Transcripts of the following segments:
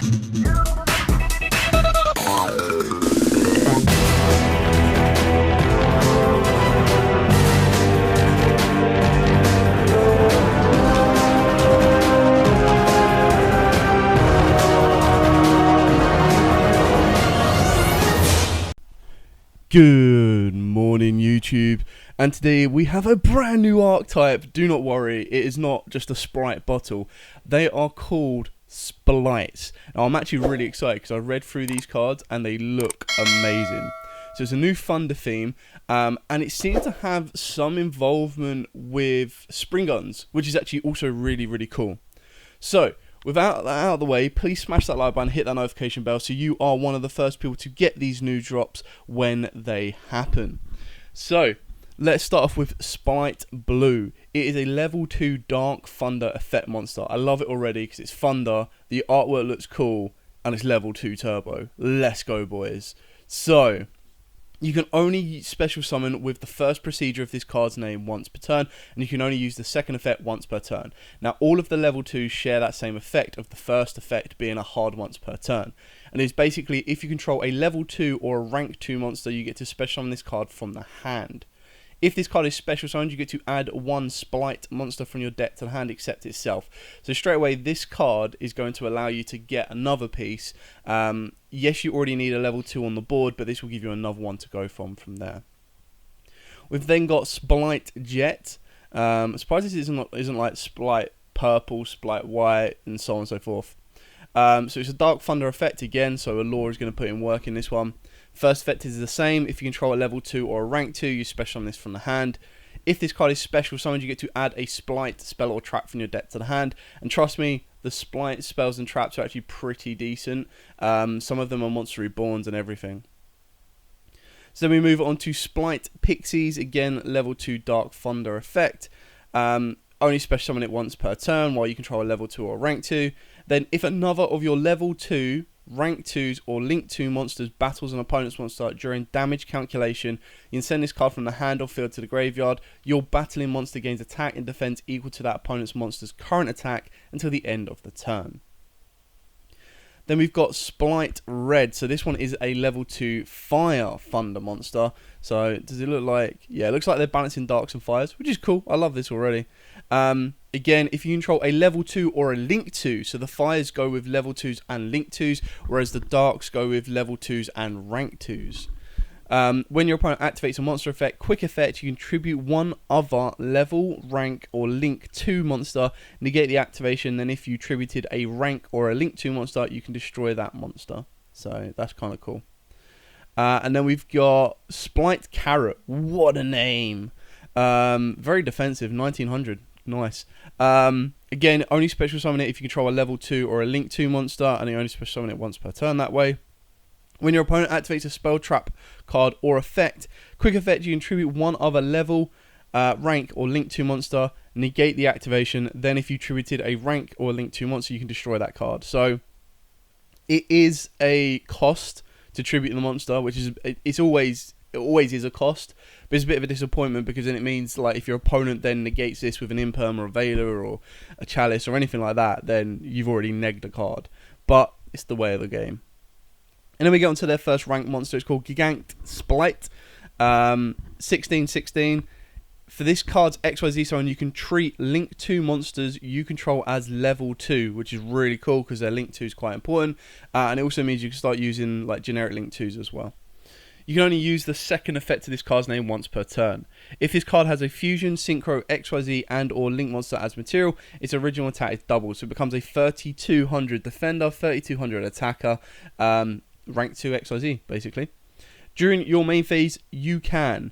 Good morning YouTube, and today we have a brand new archetype. Do not worry, it is not just a Sprite bottle. They are called Splights. Now I'm actually really excited because I read through these cards and they look amazing. So it's a new Thunder theme, and it seems to have some involvement with spring guns, which is actually also really cool. So without that out of the way, please smash that like button, hit that notification bell so you are one of the first people to get these new drops when they happen. So let's start off with Splight Blue. It is a level 2 Dark Thunder effect monster. I love it already because it's Thunder, the artwork looks cool, and it's level 2 turbo. Let's go, boys. So you can only special summon with the first procedure of this card's name once per turn, and you can only use the second effect once per turn. Now, all of the level 2s share that same effect of the first effect being a hard once per turn. And it's basically, if you control a level 2 or a rank 2 monster, you get to special summon this card from the hand. If this card is special summoned, you get to add one Splight monster from your deck to the hand except itself. So straight away, this card is going to allow you to get another piece. Yes, you already need a level 2 on the board, but this will give you another one to go from there. We've then got Splight Jet. I'm surprised this isn't like Splight Purple, Splight White, and so on and so forth. So it's a Dark Thunder effect again, so Allure is going to put in work in this one. First effect is the same. If you control a level 2 or a rank 2, you special summon this from the hand. If this card is special summoned, you get to add a Splight spell or trap from your deck to the hand. And trust me, the Splight spells and traps are actually pretty decent. Some of them are Monster Reborns and everything. So then we move on to Splight Pixies. Again, level 2 Dark Thunder effect. Only special summon it once per turn while you control a level 2 or rank 2. Then if another of your level 2, rank 2s or link 2 monsters battles an opponent's monster during damage calculation, you can send this card from the hand or field to the graveyard. Your battling monster gains attack and defense equal to that opponent's monster's current attack until the end of the turn. Then we've got Splight Red. So this one is a level 2 Fire Thunder monster. So does it look like... Yeah, it looks like they're balancing darks and fires, which is cool. I love this already. Again, if you control a level 2 or a link 2, so the fires go with level 2s and link 2s, whereas the darks go with level 2s and rank 2s. When your opponent activates a monster effect, quick effect, you contribute one other level, rank, or link 2 monster, negate the activation, then if you tributed a rank or a link 2 monster, you can destroy that monster. So that's kind of cool. And then we've got Splight Carrot. What a name. Very defensive, 1900. Nice. Again, only special summon it if you control a level 2 or a link 2 monster, and you only special summon it once per turn that way. When your opponent activates a spell, trap card, or effect, quick effect, you contribute one other level, rank, or link 2 monster, negate the activation, then if you tributed a rank or link 2 monster, you can destroy that card. So it is a cost to tribute the monster, which is it always is a cost, but it's a bit of a disappointment because then it means like if your opponent then negates this with an Imperm or a Veiler or a Chalice or anything like that, then you've already negged a card. But it's the way of the game. And then we get on to their first rank monster. It's called Gigant Splight. 1616. For this card's XYZ summon, you can treat Link 2 monsters you control as level 2, which is really cool because their Link 2 is quite important. And it also means you can start using like generic Link 2s as well. You can only use the second effect of this card's name once per turn. If this card has a Fusion, Synchro, XYZ and or Link monster as material, its original attack is doubled. So it becomes a 3200 defender, 3200 attacker, rank 2 XYZ basically. During your main phase, you can...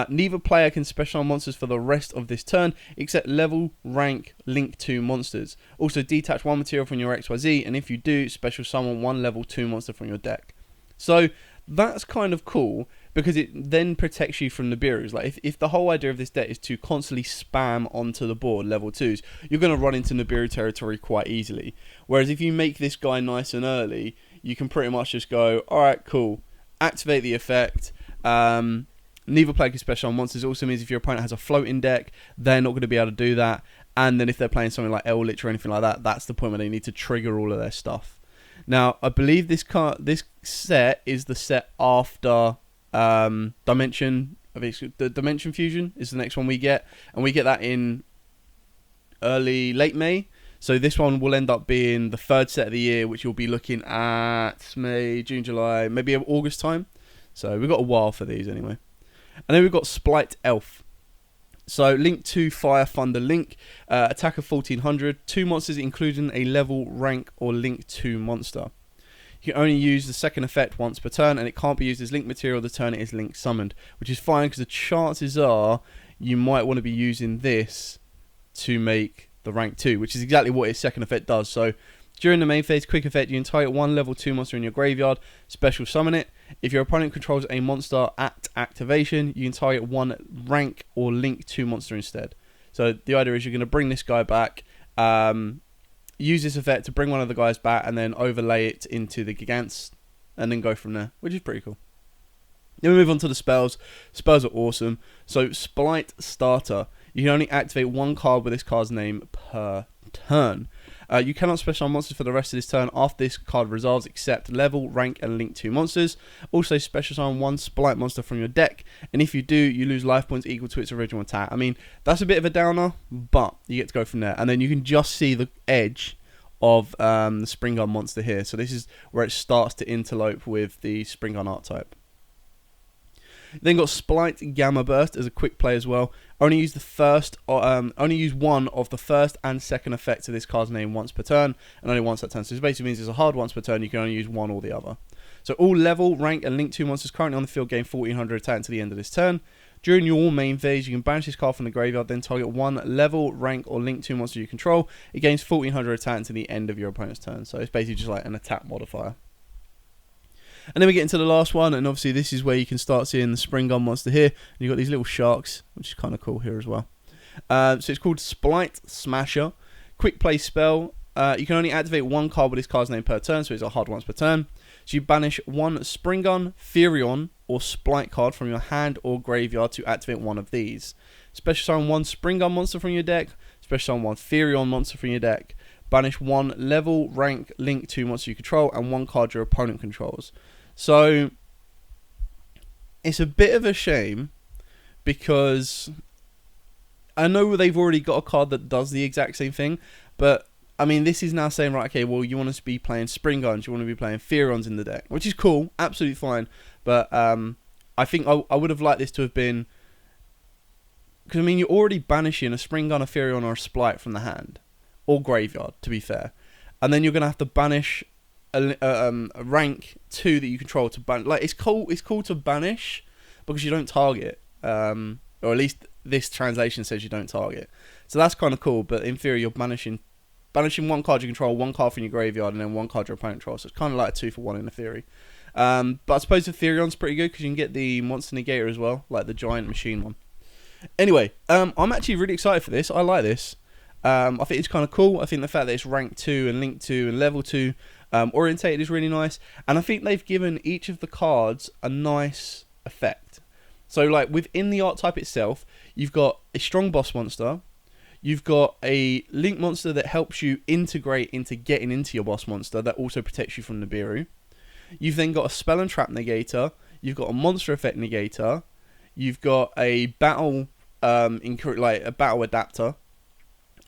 neither player can special summon monsters for the rest of this turn except level, rank, link 2 monsters. Also detach one material from your XYZ, and if you do, special summon one level 2 monster from your deck. So that's kind of cool because it then protects you from Nibiru's. Like if the whole idea of this deck is to constantly spam onto the board level 2s, you're going to run into Nibiru territory quite easily. Whereas if you make this guy nice and early, you can pretty much just go, alright, cool, activate the effect. Neither player can special on monsters. It also means if your opponent has a floating deck, they're not going to be able to do that. And then if they're playing something like Eldritch or anything like that, that's the point where they need to trigger all of their stuff. Now, I believe this set is the set after Dimension. I think the Dimension Fusion is the next one we get, and we get that in late May. So this one will end up being the third set of the year, which you'll be looking at May, June, July, maybe August time. So we've got a while for these anyway. And then we've got Splight Elf. So Link 2 Fire Thunder Link, attack of 1400, 2 monsters including a level, rank or Link 2 monster. You can only use the second effect once per turn, and it can't be used as Link material the turn it is Link summoned, which is fine because the chances are you might want to be using this to make the rank 2, which is exactly what its second effect does. So during the main phase, quick effect, you can target 1 level 2 monster in your graveyard, special summon it. If your opponent controls a monster at activation, you can target 1 rank or Link 2 monster instead. So the idea is you're going to bring this guy back, use this effect to bring one of the guys back, and then overlay it into the Gigants, and then go from there, which is pretty cool. Then we move on to the spells. Spells are awesome. So Splight Starter. You can only activate 1 card with this card's name per turn. You cannot special summon monsters for the rest of this turn after this card resolves, except level, rank, and Link 2 monsters. Also, special summon 1 Splight monster from your deck, and if you do, you lose life points equal to its original attack. I mean, that's a bit of a downer, but you get to go from there. And then you can just see the edge of the Spring Gun monster here. So this is where it starts to interlope with the Spring Gun archetype. Then got Splight Gamma Burst as a quick play as well. Only use one of the first and second effects of this card's name once per turn, and only once that turn. So this basically means it's a hard once per turn. You can only use one or the other. So all level, rank, and Link 2 monsters currently on the field gain 1400 attack until the end of this turn. During your main phase, you can banish this card from the graveyard, then target 1 level, rank, or Link 2 monster you control. It gains 1400 attack until the end of your opponent's turn. So it's basically just like an attack modifier. And then we get into the last one, and obviously this is where you can start seeing the Spring Gun monster here. And you've got these little sharks, which is kind of cool here as well. So it's called Splight Smasher. Quick play spell. You can only activate 1 card with this card's name per turn, so it's a hard once per turn. So you banish 1 Spring Gun, Furion, or Splight card from your hand or graveyard to activate one of these. Special summon 1 Spring Gun monster from your deck. Special summon 1 Furion monster from your deck. Banish 1 level, rank, Link 2 monster you control, and 1 card your opponent controls. So it's a bit of a shame because I know they've already got a card that does the exact same thing, but I mean, this is now saying, right, okay, well, you want us to be playing Spring Guns, you want to be playing Furions in the deck, which is cool, absolutely fine, but I think I would have liked this to have been, because I mean, you're already banishing a Spring Gun, a Furion, or a Splight from the hand, or graveyard, to be fair, and then you're going to have to banish a rank 2 that you control to ban. Like, it's cool to banish because you don't target, or at least this translation says you don't target. So that's kind of cool. But in theory, you're banishing 1 card you control, 1 card from your graveyard, and then 1 card your opponent controls. So it's kind of like a 2 for 1 in the theory. But I suppose the Furion's pretty good because you can get the Monster Negator as well, like the giant machine one. Anyway, I'm actually really excited for this. I like this. I think it's kind of cool. I think the fact that it's rank 2 and link 2 and level 2 orientated is really nice. And I think they've given each of the cards a nice effect. So like within the archetype itself, you've got a strong boss monster. You've got a link monster that helps you integrate into getting into your boss monster that also protects you from Nibiru. You've then got a spell and trap negator. You've got a monster effect negator. You've got a battle a battle adapter.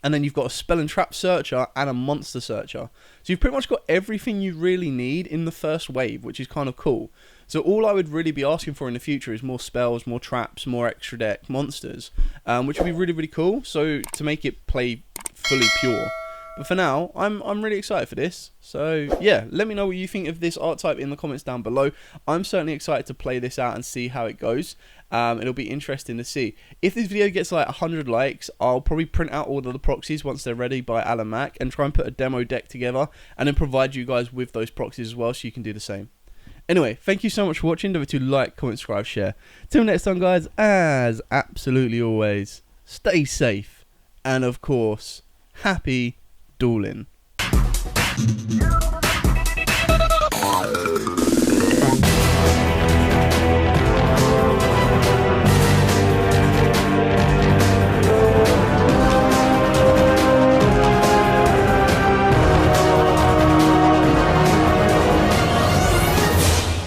And then you've got a spell and trap searcher and a monster searcher. So you've pretty much got everything you really need in the first wave, which is kind of cool. So all I would really be asking for in the future is more spells, more traps, more extra deck monsters, which would be really, really cool. So to make it play fully pure. But for now, I'm really excited for this. So yeah, let me know what you think of this archetype in the comments down below. I'm certainly excited to play this out and see how it goes. It'll be interesting to see. If this video gets like 100 likes, I'll probably print out all of the proxies once they're ready by Alan Mack and try and put a demo deck together and then provide you guys with those proxies as well so you can do the same. Anyway, thank you so much for watching. Don't forget to like, comment, subscribe, share. Till next time, guys, as absolutely always, stay safe and of course, happy dueling.